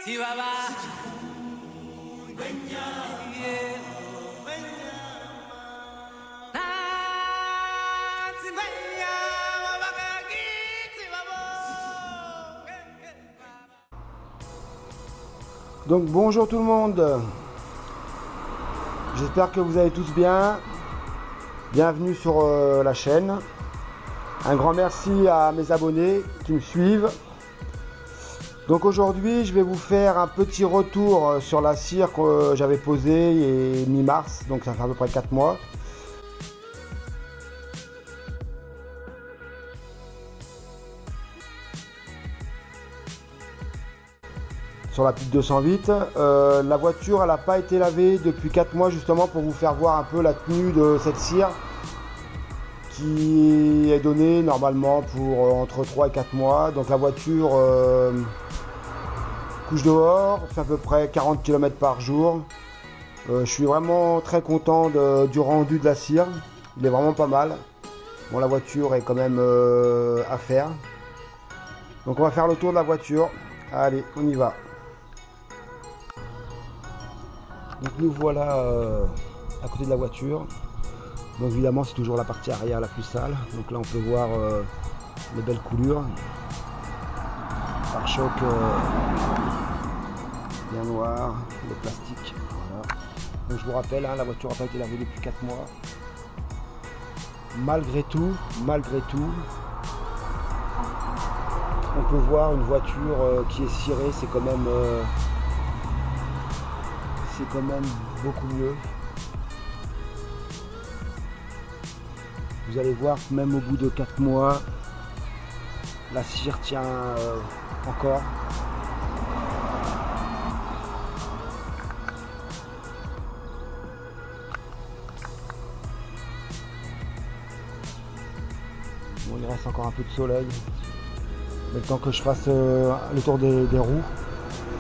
Donc bonjour tout le monde, j'espère que vous allez tous bien, bienvenue sur la chaîne, un grand merci à mes abonnés qui me suivent. Donc aujourd'hui je vais vous faire un petit retour sur la cire que j'avais posée mi-mars, donc ça fait à peu près 4 mois. Sur la petite 208, la voiture elle n'a pas été lavée depuis 4 mois justement pour vous faire voir un peu la tenue de cette cire qui est donnée normalement pour entre 3 et 4 mois. Donc la voiture couche dehors, fait à peu près 40 km par jour. Je suis vraiment très content du rendu de la cire, il est vraiment pas mal. Bon, la voiture est quand même à faire. Donc on va faire le tour de la voiture, allez on y va. Donc nous voilà à côté de la voiture. Donc évidemment c'est toujours la partie arrière la plus sale. Donc là on peut voir les belles coulures. Pare-choc bien noir, le plastique. Voilà. Donc je vous rappelle, la voiture n'a pas été lavée depuis 4 mois. Malgré tout, on peut voir une voiture qui est cirée, c'est quand même beaucoup mieux. Vous allez voir que même au bout de 4 mois, la cire tient encore. Bon, il reste encore un peu de soleil. Le temps que je fasse le tour des roues,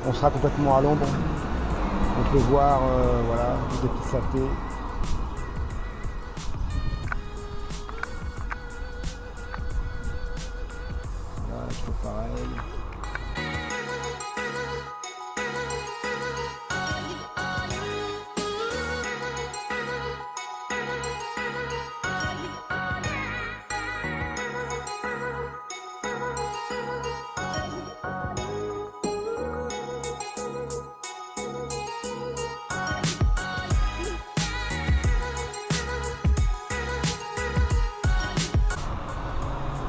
on sera complètement à l'ombre. On peut voir voilà, des petites saletés. Là, je fais pareil.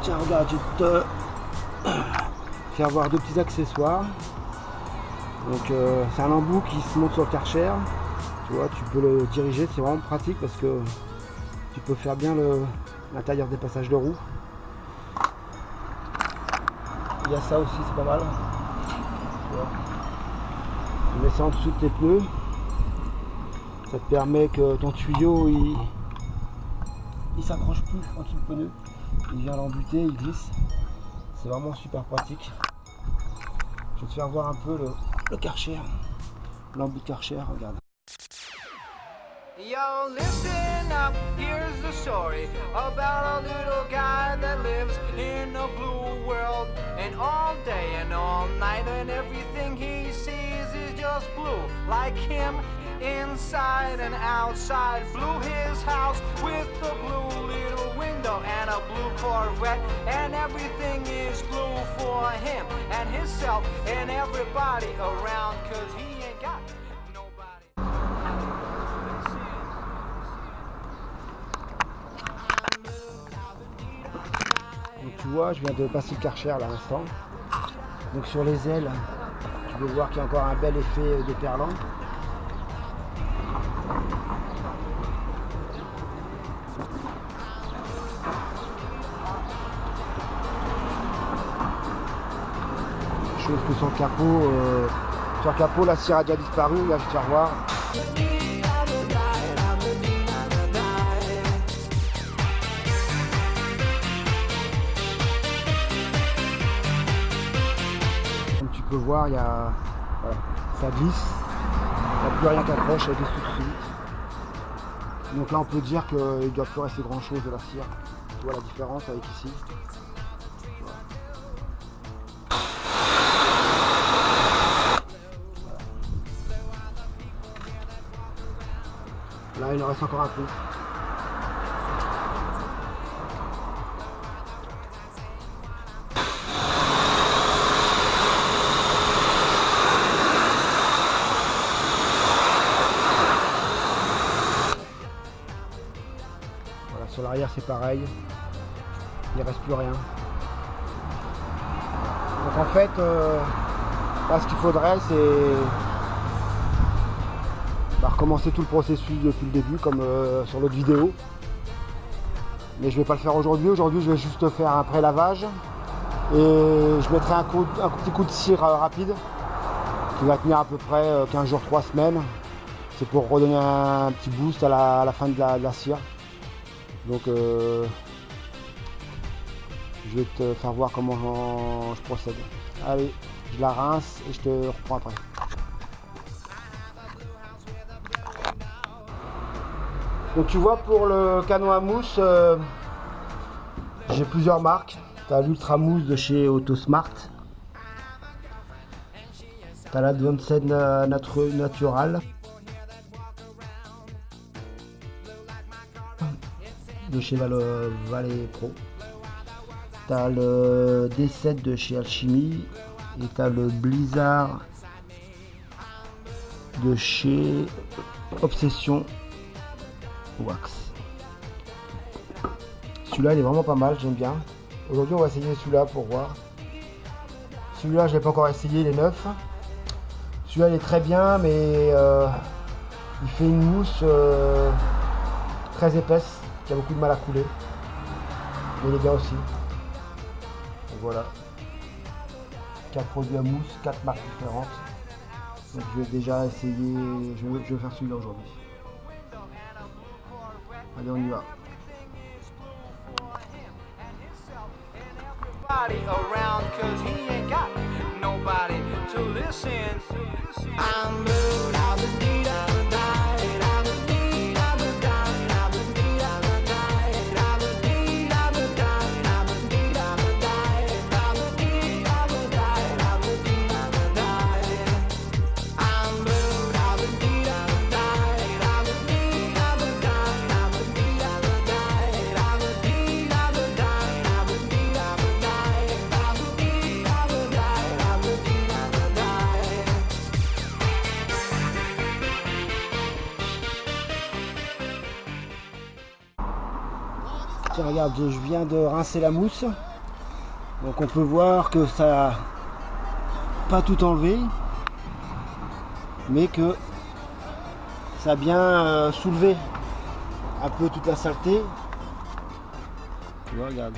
Tiens, regarde, je vais te faire voir 2 petits accessoires. Donc c'est un embout qui se monte sur le Karcher. Tu vois, tu peux le diriger, c'est vraiment pratique parce que tu peux faire bien l'intérieur des passages de roues. Il y a ça aussi, c'est pas mal. Tu vois. Tu mets ça en dessous de tes pneus. Ça te permet que ton tuyau il s'accroche plus en dessous du pneu. Il vient l'embuter, il glisse. C'est vraiment super pratique. Je vais te faire voir un peu le Karcher. L'embout de Karcher, regarde. Yo, listen up, here's the story about a little guy that lives in a blue world. And all day and all night and everything he sees is just blue. Like him, inside and outside. Blew his house with a blue little window and a blue Corvette. And everything is blue for him and himself and everybody around, 'cause he ain't got nobody. Donc tu vois, je viens de passer le Karcher là à l'instant. Donc sur les ailes, tu peux voir qu'il y a encore un bel effet de perlant. Chose que sur le capot, la cire a déjà disparu. Là, je vais te faire voir. Comme tu peux voir, il y a, voilà, ça glisse. Il n'y a plus rien qui accroche, elle glisse tout de suite. Donc là, on peut dire qu'il ne doit plus rester grand chose de la cire. Tu vois la différence avec ici. il en reste encore un peu. Voilà, sur l'arrière c'est pareil. Il ne reste plus rien. Donc en fait, là ce qu'il faudrait c'est recommencer tout le processus depuis le début comme sur l'autre vidéo. Mais je vais pas le faire aujourd'hui. Aujourd'hui je vais juste faire un pré-lavage et je mettrai un petit coup de cire rapide qui va tenir à peu près 15 jours, 3 semaines. C'est pour redonner un petit boost à la fin de la cire. Donc je vais te faire voir comment je procède. Allez, je la rince et je te reprends après. Donc tu vois, pour le canon à mousse, j'ai plusieurs marques. Tu as l'Ultra Mousse de chez Autosmart. Tu as l'Advanced Natural de chez Valley Pro. Tu as le D7 de chez Alchemy et tu as le Blizzard de chez Obsession Wax. Celui-là il est vraiment pas mal, j'aime bien. Aujourd'hui on va essayer celui-là pour voir. Celui-là je l'ai pas encore essayé, il est neuf. Celui-là il est très bien, mais il fait une mousse très épaisse qui a beaucoup de mal à couler. Mais il est bien aussi. Donc voilà. 4 produits à mousse, 4 marques différentes. Donc je vais déjà essayer, je vais faire celui-là aujourd'hui. Allez, on y va. Around 'cause he ain't got nobody to listen. I'm blue, I was deed of the night. I was deed of the night. I was deed of the night. I was deed of the night. I was deed of the night. I was deed of the night. I was deed of the night. I'm blue, I was deed of the night. I was deed of the night. I was deed of the night. I was deed of the night. I was deed of the night. I was deed of the night. I was deed of the night. Tiens, regarde, je viens de rincer la mousse. Donc on peut voir que ça n'a pas tout enlevé, mais que ça a bien soulevé un peu toute la saleté. Tu vois, regarde.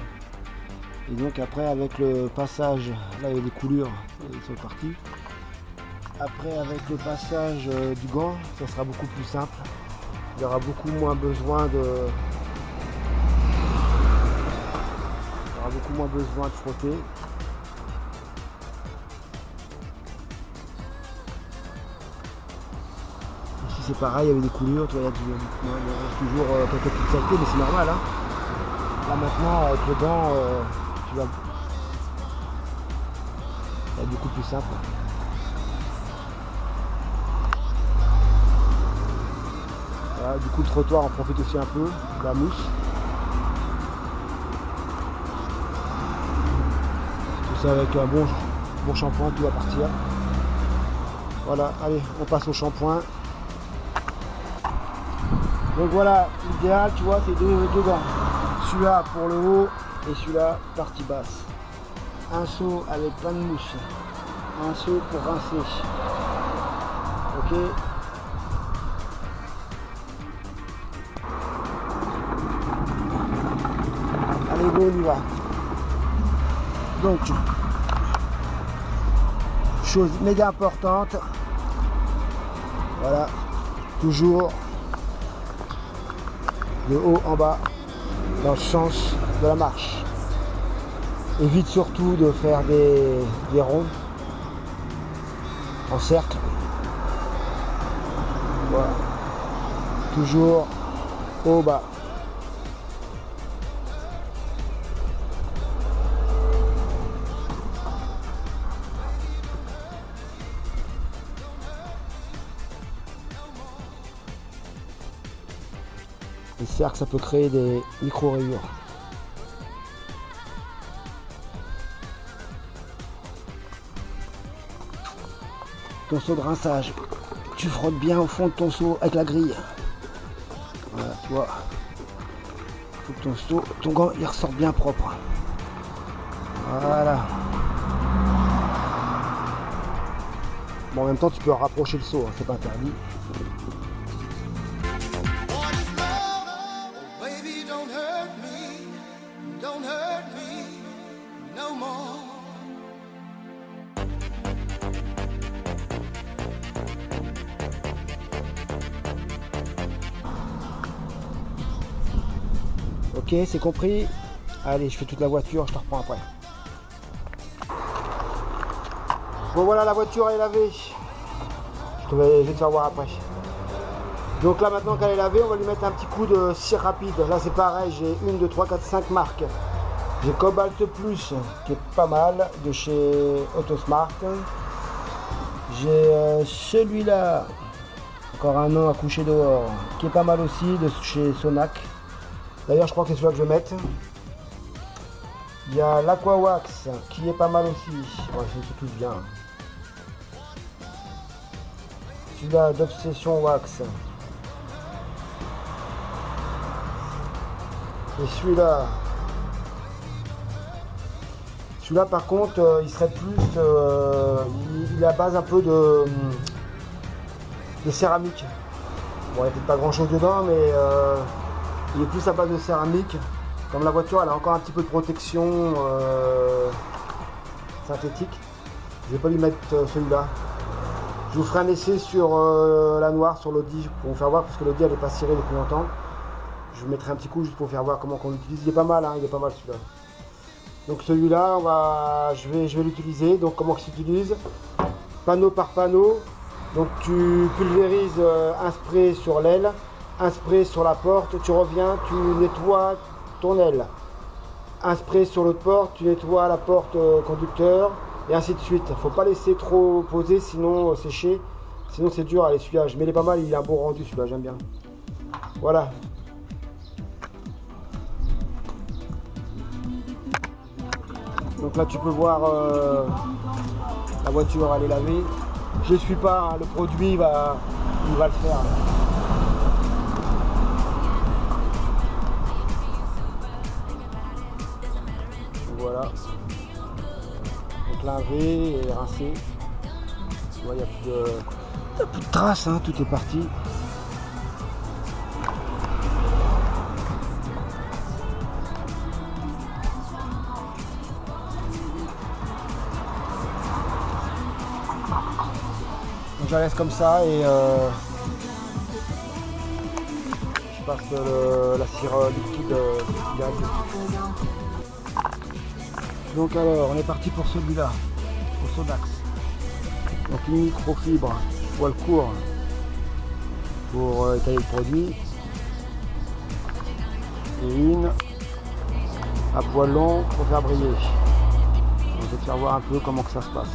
Et donc après avec le passage, là il y a des coulures, ils sont partis. Après avec le passage du gant, ça sera beaucoup plus simple. Il y aura beaucoup moins besoin de frotter. Ici c'est pareil, il y avait des coulures, tu vois, il y a toujours quelques petites saletés, mais c'est normal. Hein. Là maintenant avec le gant, tu vas... ça va être beaucoup plus simple. Voilà, du coup le trottoir en profite aussi un peu de la mousse. Tout ça avec un bon shampoing, tout va partir. Voilà, allez, on passe au shampoing. Donc voilà, l'idéal, tu vois, c'est deux gants. Celui-là pour le haut et celui-là partie basse. Un seau avec plein de mousse. Un seau pour rincer. Ok. Allez, go, on y va. Donc, chose méga importante. Voilà, toujours de haut en bas dans le sens de la marche. Évite surtout de faire des ronds en cercle. Voilà, toujours haut bas. cercles, ça peut créer des micro-rayures. Ton seau de rinçage, tu frottes bien au fond de ton seau avec la grille. Voilà, tu vois. Faut que ton seau, ton gant, il ressorte bien propre. Voilà. Bon, en même temps, tu peux rapprocher le seau, hein, c'est pas interdit. Ok, c'est compris. Allez, je fais toute la voiture, je te reprends après. Bon voilà, la voiture est lavée. Je vais te faire voir après. Donc là maintenant qu'elle est lavée, on va lui mettre un petit coup de cire rapide. Là c'est pareil, j'ai 1, 2, 3, 4, 5 marques. J'ai Cobalt Plus qui est pas mal de chez Autosmart. J'ai celui-là, encore un nom à coucher dehors, qui est pas mal aussi de chez Sonac. D'ailleurs je crois que c'est celui-là que je vais mettre. Il y a l'Aquawax qui est pas mal aussi. Ouais, c'est tous bien. Celui-là d'Obsession Wax. Et celui-là. Celui-là par contre, il serait plus. Il est à base un peu de céramique. Bon, il n'y a peut-être pas grand chose dedans, mais il est plus à base de céramique. Comme la voiture, elle a encore un petit peu de protection synthétique. Je vais pas lui mettre celui-là. Je vous ferai un essai sur la noire, sur l'Audi, pour vous faire voir, parce que l'Audi elle n'est pas cirée depuis longtemps. Je vous mettrai un petit coup juste pour vous faire voir comment on l'utilise. Il est pas mal, hein, il est pas mal celui-là. Donc celui-là, je vais l'utiliser. Donc comment il s'utilise? Panneau par panneau. Donc tu pulvérises un spray sur l'aile, un spray sur la porte, tu reviens, tu nettoies ton aile. Un spray sur l'autre porte, tu nettoies la porte conducteur, et ainsi de suite. Faut pas laisser trop poser, sinon sécher, sinon c'est dur à l'essuyage. Mais il est pas mal, il a un beau rendu celui-là, j'aime bien. Voilà. Donc là tu peux voir la voiture, elle est lavée. Je suis pas, hein, le produit il va le faire. Là. Voilà. Donc lavé et rincé. Tu vois, il n'y a plus de traces, hein, tout est parti. Donc je la laisse comme ça et je passe la cire liquide direct. Donc alors, on est parti pour celui-là, pour Sonax. Donc une microfibre, poil court pour étaler le produit. Et une à poil long pour faire briller. Je vais te faire voir un peu comment que ça se passe.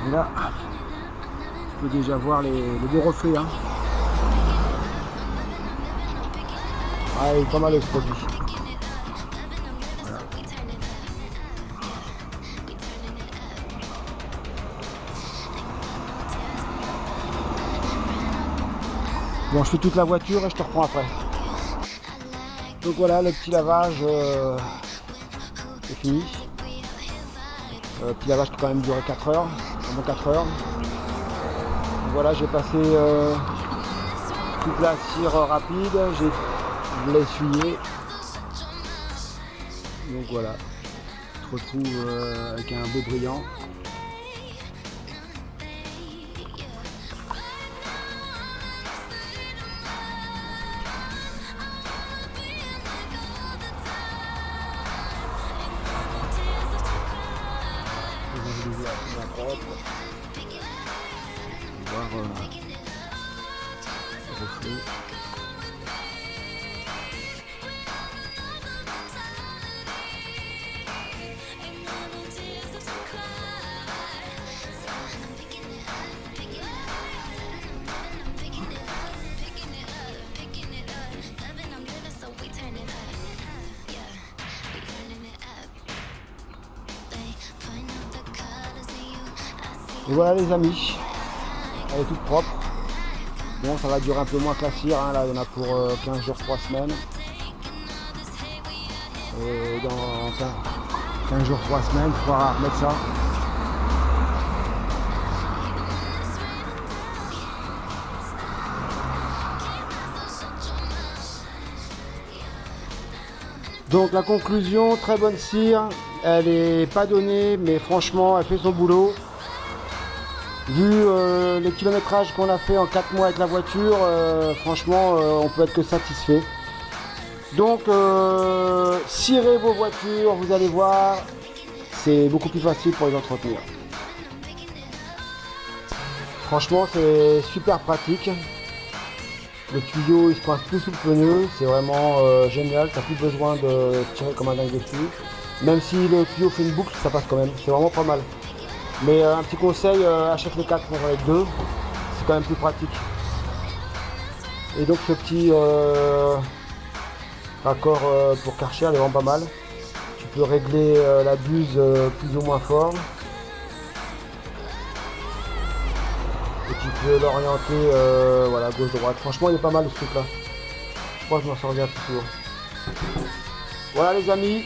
Et là, tu peux déjà voir les beaux reflets. Hein. Ah, il est pas mal ce produit. Voilà. Bon, je fais toute la voiture et je te reprends après. Donc voilà, le petit lavage est fini. Petit lavage qui a quand même duré 4 heures, pendant 4 heures. Donc voilà, j'ai passé toute la cire rapide, je l'ai essuyé. Donc voilà, tu te retrouves avec un beau brillant. Voir le reflet. Et voilà les amis, elle est toute propre. Bon, ça va durer un peu moins que la cire, hein. Là il y en a pour 15 jours, 3 semaines. Et dans 15 jours, 3 semaines, il faudra remettre ça. Donc la conclusion, très bonne cire, elle n'est pas donnée, mais franchement elle fait son boulot. Vu les kilométrages qu'on a fait en 4 mois avec la voiture, franchement on peut être que satisfait. Donc cirez vos voitures, vous allez voir, c'est beaucoup plus facile pour les entretenir. Franchement c'est super pratique. Le tuyau il se passe plus sous le pneu, c'est vraiment génial, tu n'as plus besoin de tirer comme un dingue dessus. Même si le tuyau fait une boucle, ça passe quand même, c'est vraiment pas mal. Mais un petit conseil, achète les 4 pour avec 2, c'est quand même plus pratique. Et donc ce petit raccord pour Karcher, il est vraiment pas mal. Tu peux régler la buse plus ou moins fort. Et tu peux l'orienter voilà, gauche-droite. Franchement il est pas mal ce truc là. Je crois que je m'en sors bien plus souvent. Voilà les amis.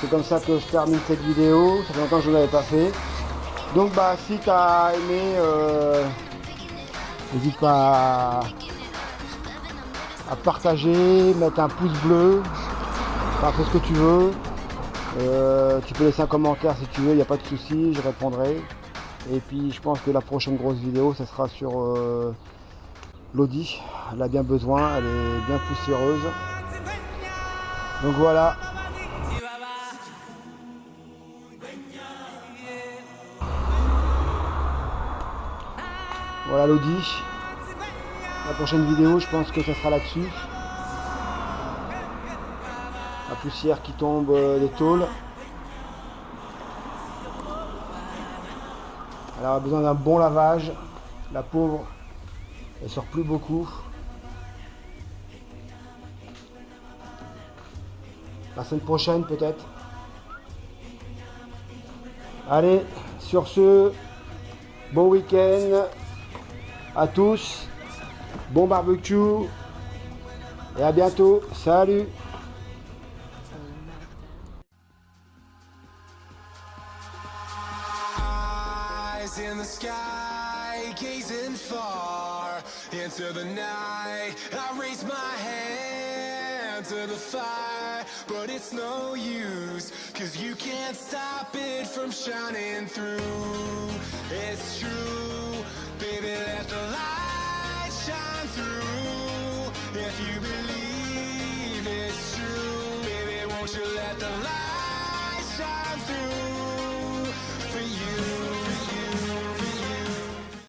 C'est comme ça que je termine cette vidéo, ça fait longtemps que je ne l'avais pas fait. Donc bah si tu as aimé, n'hésite pas à partager, mettre un pouce bleu, enfin fais ce que tu veux. Tu peux laisser un commentaire si tu veux, il n'y a pas de souci, je répondrai. Et puis je pense que la prochaine grosse vidéo, ça sera sur l'Audi. Elle a bien besoin, elle est bien poussiéreuse. Donc voilà. Voilà l'Audi. La prochaine vidéo, je pense que ça sera là-dessus. La poussière qui tombe des tôles. Elle a besoin d'un bon lavage. La pauvre, elle sort plus beaucoup. La semaine prochaine peut-être. Allez, sur ce, bon week-end à tous, bon barbecue et à bientôt, salut. Eyes in the sky, gazing far into the night. I raise my hand to the fire, but it's no use, 'cause you can't stop it from shining through. It's true, baby, let the light shine through. If you believe it's true, baby, won't you let the light shine through?